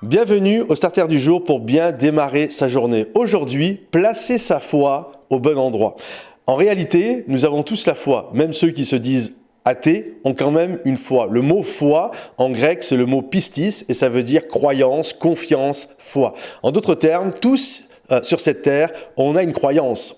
Bienvenue au Starter du jour pour bien démarrer sa journée. Aujourd'hui, placer sa foi au bon endroit. En réalité, nous avons tous la foi, même ceux qui se disent athées ont quand même une foi. Le mot foi, en grec, c'est le mot pistis et ça veut dire croyance, confiance, foi. En d'autres termes, tous sur cette terre, on a une croyance.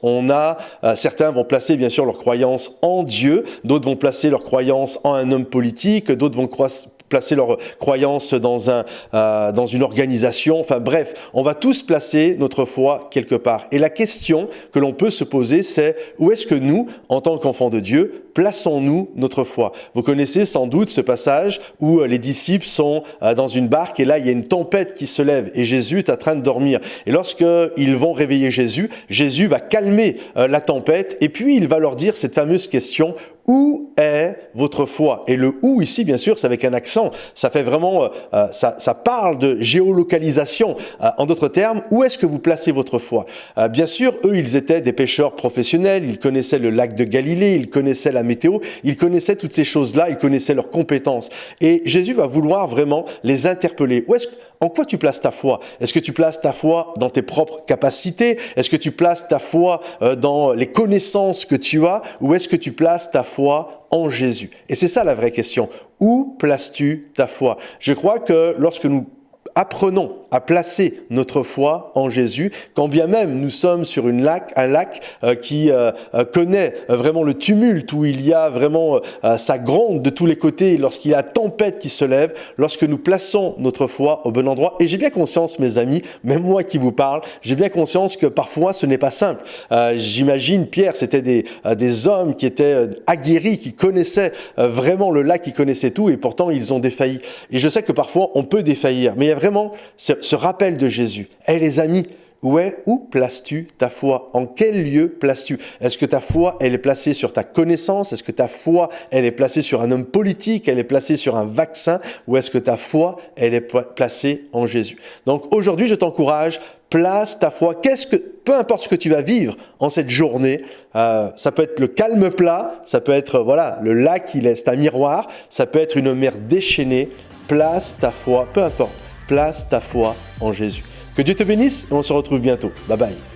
Certains vont placer bien sûr leur croyance en Dieu, d'autres vont placer leur croyance en un homme politique, d'autres vont placer leur croyance dans une organisation. Enfin bref, on va tous placer notre foi quelque part. Et la question que l'on peut se poser, c'est où est-ce que nous, en tant qu'enfants de Dieu, plaçons-nous notre foi? Vous connaissez sans doute ce passage où les disciples sont dans une barque et là, il y a une tempête qui se lève et Jésus est en train de dormir. Et lorsqu'ils vont réveiller Jésus, Jésus va calmer la tempête et puis il va leur dire cette fameuse question: où est votre foi? Et le « où » ici, bien sûr, c'est avec un accent. Ça fait vraiment, ça parle de géolocalisation. En d'autres termes, où est-ce que vous placez votre foi? Bien sûr, eux, ils étaient des pêcheurs professionnels. Ils connaissaient le lac de Galilée. Ils connaissaient la météo. Ils connaissaient toutes ces choses-là. Ils connaissaient leurs compétences. Et Jésus va vouloir vraiment les interpeller. En quoi tu places ta foi? Est-ce que tu places ta foi dans tes propres capacités? Est-ce que tu places ta foi dans les connaissances que tu as? Ou est-ce que tu places ta foi en Jésus? Et c'est ça la vraie question. Où places-tu ta foi? Je crois que lorsque nous apprenons à placer notre foi en Jésus, quand bien même nous sommes sur un lac qui connaît vraiment le tumulte, où il y a vraiment ça gronde de tous les côtés, lorsqu'il y a la tempête qui se lève, lorsque nous plaçons notre foi au bon endroit. Et j'ai bien conscience, mes amis, même moi qui vous parle, j'ai bien conscience que parfois ce n'est pas simple. J'imagine Pierre, c'était des hommes qui étaient aguerris, qui connaissaient vraiment le lac, qui connaissaient tout, et pourtant ils ont défailli. Et je sais que parfois on peut défaillir, mais il y a vraiment ce rappel de Jésus. Hey les amis, où places-tu ta foi? En quel lieu places-tu? Est-ce que ta foi, elle est placée sur ta connaissance? Est-ce que ta foi, elle est placée sur un homme politique? Elle est placée sur un vaccin? Ou est-ce que ta foi, elle est placée en Jésus? Donc aujourd'hui, je t'encourage, place ta foi. Peu importe ce que tu vas vivre en cette journée, ça peut être le calme plat, ça peut être le lac c'est un miroir, ça peut être une mer déchaînée. Place ta foi, peu importe. Place ta foi en Jésus. Que Dieu te bénisse et on se retrouve bientôt. Bye bye.